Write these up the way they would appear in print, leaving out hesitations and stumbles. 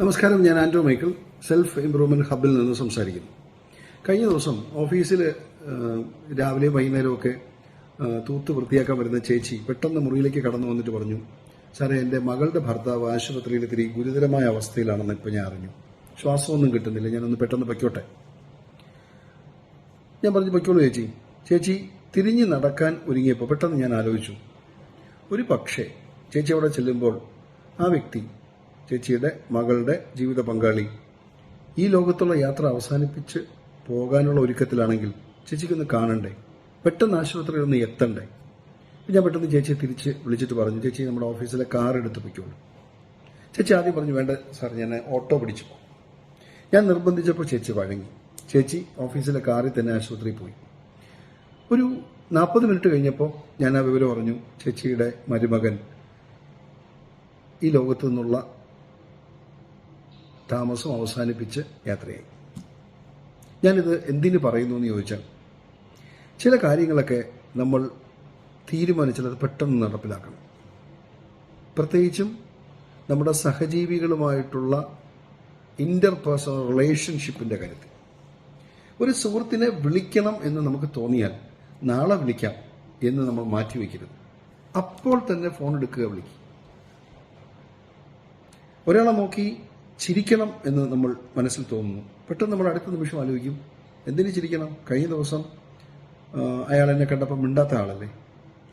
നമസ്കാരം, ഞാൻ Andrew Michael, self improvement ഹബിൽ നിന്ന് സംസാരിക്കുന്നു. കഴിഞ്ഞ ദിവസം ഓഫീസിൽ രാവിലെയും വൈകുന്നേരമൊക്കെ തൂത്ത് വൃത്തിയാക്കാൻ വരുന്ന ചേച്ചി പെട്ടെന്ന് മുറിയിലേക്ക് കടന്നു വന്നിട്ട് പറഞ്ഞു, സാറേ, എൻ്റെ മകളുടെ ഭർത്താവ് ആശുപത്രിയിൽ ഇത്തിരി ഗുരുതരമായ അവസ്ഥയിലാണെന്ന് ഇപ്പോൾ ഞാൻ അറിഞ്ഞു. ശ്വാസമൊന്നും കിട്ടുന്നില്ല, ഞാനൊന്ന് പെട്ടെന്ന് പൊയ്ക്കോട്ടെ. ഞാൻ പറഞ്ഞു, പൊയ്ക്കോളൂ ചേച്ചി. ചേച്ചി തിരിഞ്ഞ് നടക്കാൻ ഒരുങ്ങിയപ്പോൾ പെട്ടെന്ന് ഞാൻ ആലോചിച്ചു, ഒരു പക്ഷേ ചേച്ചി അവിടെ ചെല്ലുമ്പോൾ ആ വ്യക്തി, ചേച്ചിയുടെ മകളുടെ ജീവിത പങ്കാളി, ഈ ലോകത്തുള്ള യാത്ര അവസാനിപ്പിച്ച് പോകാനുള്ള ഒരുക്കത്തിലാണെങ്കിൽ ചേച്ചിക്കൊന്ന് കാണണ്ടേ, പെട്ടെന്ന് ആശുപത്രിയിൽ ഒന്ന് എത്തണ്ടേ. ഞാൻ പെട്ടെന്ന് ചേച്ചിയെ തിരിച്ച് വിളിച്ചിട്ട് പറഞ്ഞു, ചേച്ചി നമ്മുടെ ഓഫീസിലെ കാർ എടുത്ത് പൊയ്ക്കോളൂ. ചേച്ചി ആദ്യം പറഞ്ഞു, വേണ്ട സാർ, ഞാൻ ഓട്ടോ പിടിച്ചു പോകും. ഞാൻ നിർബന്ധിച്ചപ്പോൾ ചേച്ചി വഴങ്ങി. ചേച്ചി ഓഫീസിലെ കാറിൽ തന്നെ ആശുപത്രിയിൽ പോയി. ഒരു 40 മിനിറ്റ് കഴിഞ്ഞപ്പോൾ ഞാൻ ആ വിവരം പറഞ്ഞു, ചേച്ചിയുടെ മരുമകൻ ഈ ലോകത്തു നിന്നുള്ള താമസം അവസാനിപ്പിച്ച് യാത്രയായി. ഞാനിത് എന്തിനു പറയുന്നു എന്ന് ചോദിച്ചാൽ, ചില കാര്യങ്ങളൊക്കെ നമ്മൾ തീരുമാനിച്ചാൽ അത് പെട്ടെന്ന് നടപ്പിലാക്കണം. പ്രത്യേകിച്ചും നമ്മുടെ സഹജീവികളുമായിട്ടുള്ള ഇന്റർപേഴ്സണൽ റിലേഷൻഷിപ്പിന്റെ കാര്യത്തിൽ. ഒരു സുഹൃത്തിനെ വിളിക്കണം എന്ന് നമുക്ക് തോന്നിയാൽ നാളെ വിളിക്കാം എന്ന് നമ്മൾ മാറ്റിവെക്കരുത്. അപ്പോൾ തന്നെ ഫോൺ എടുക്കുക, വിളിക്കുക. ഒരാളെ നോക്കി ചിരിക്കണം എന്ന് നമ്മൾ മനസ്സിൽ തോന്നുന്നു, പെട്ടെന്ന് നമ്മൾ അടുത്ത നിമിഷം ആലോചിക്കും, എന്തിനു ചിരിക്കണം? കഴിഞ്ഞ ദിവസം അയാൾ എന്നെ കണ്ടപ്പോൾ മിണ്ടാത്ത ആളല്ലേ,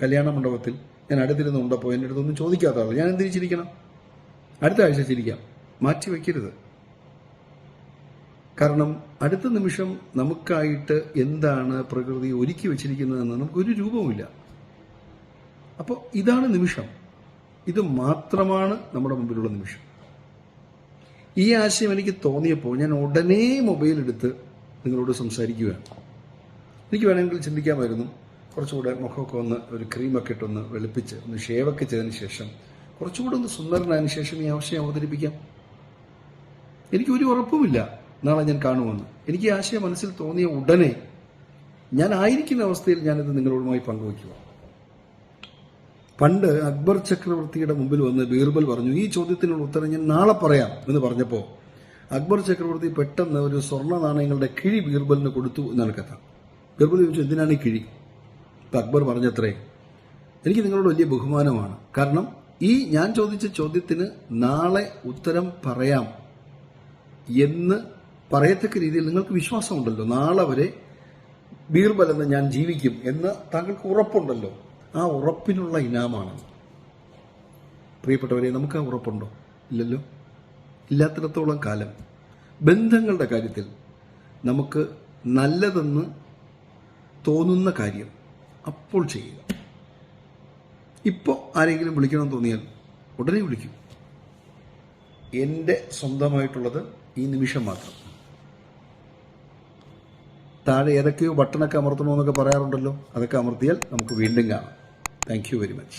കല്യാണ മണ്ഡപത്തിൽ ഞാൻ അടുത്തിരുന്ന് ഉണ്ടപ്പോൾ എൻ്റെ അടുത്തൊന്നും ചോദിക്കാത്ത ആൾ, ഞാൻ എന്തിനു ചിരിക്കണം? അടുത്ത ആഴ്ച ചിരിക്കാം. മാറ്റി വയ്ക്കരുത്. കാരണം അടുത്ത നിമിഷം നമുക്കായിട്ട് എന്താണ് പ്രകൃതി ഒരുക്കി വെച്ചിരിക്കുന്നതെന്ന് നമുക്കൊരു രൂപവുമില്ല. അപ്പോൾ ഇതാണ് നിമിഷം, ഇത് മാത്രമാണ് നമ്മുടെ മുമ്പിലുള്ള നിമിഷം. ഈ ആശയം എനിക്ക് തോന്നിയപ്പോൾ ഞാൻ ഉടനെ മൊബൈൽ എടുത്ത് നിങ്ങളോട് സംസാരിക്കുകയാണ്. എനിക്ക് വേണമെങ്കിൽ ചിന്തിക്കാമായിരുന്നു, കുറച്ചുകൂടെ മുഖമൊക്കെ ഒന്ന് ഒരു ക്രീമൊക്കെ ഇട്ടൊന്ന് വെളുപ്പിച്ച് ഒന്ന് ഷേവൊക്കെ ചെയ്തതിന് ശേഷം കുറച്ചുകൂടെ ഒന്ന് സുന്ദരനായതിനു ശേഷം ഈ ആശയം അവതരിപ്പിക്കാം. എനിക്കൊരു ഉറപ്പുമില്ല നാളെ ഞാൻ കാണുമെന്ന്. എനിക്ക് ഈ ആശയം മനസ്സിൽ തോന്നിയ ഉടനെ ഞാൻ ആയിരിക്കുന്ന അവസ്ഥയിൽ ഞാനിത് നിങ്ങളോടുമായി പങ്കുവയ്ക്കുക. പണ്ട് അക്ബർ ചക്രവർത്തിയുടെ മുമ്പിൽ വന്ന് ബീർബൽ പറഞ്ഞു, ഈ ചോദ്യത്തിനുള്ള ഉത്തരം ഞാൻ നാളെ പറയാം എന്ന് പറഞ്ഞപ്പോൾ അക്ബർ ചക്രവർത്തി പെട്ടെന്ന് ഒരു സ്വർണ്ണ നാണയങ്ങളുടെ കിഴി ബീർബലിന് കൊടുത്തു എന്നാണ് കഥ. ബീർബൽ ചോദിച്ചു, എന്തിനാണ് ഈ കിഴി? ഇപ്പം അക്ബർ പറഞ്ഞത്രേ, എനിക്ക് നിങ്ങളോട് വലിയ ബഹുമാനമാണ്. കാരണം ഈ ഞാൻ ചോദിച്ച ചോദ്യത്തിന് നാളെ ഉത്തരം പറയാം എന്ന് പറയത്തക്ക രീതിയിൽ നിങ്ങൾക്ക് വിശ്വാസമുണ്ടല്ലോ. നാളെ വരെ ബീർബൽ എന്ന് ഞാൻ ജീവിക്കും എന്ന് താങ്കൾക്ക് ഉറപ്പുണ്ടല്ലോ. ആ ഉറപ്പിനുള്ള ഇനാമാണ്. പ്രിയപ്പെട്ടവരെ, നമുക്ക് ആ ഉറപ്പുണ്ടോ? ഇല്ലല്ലോ. ഇല്ലാത്തിടത്തോളം കാലം ബന്ധങ്ങളുടെ കാര്യത്തിൽ നമുക്ക് നല്ലതെന്ന് തോന്നുന്ന കാര്യം അപ്പോൾ ചെയ്യുക. ഇപ്പോൾ ആരെങ്കിലും വിളിക്കണമെന്ന് തോന്നിയാൽ ഉടനെ വിളിക്കൂ. എൻ്റെ സ്വന്തമായിട്ടുള്ളത് ഈ നിമിഷം മാത്രം. താഴെ ഏതൊക്കെയോ ബട്ടണൊക്കെ അമർത്തണമെന്നൊക്കെ പറയാറുണ്ടല്ലോ, അതൊക്കെ അമർത്തിയാൽ നമുക്ക് വീണ്ടും കാണാം. Thank you very much.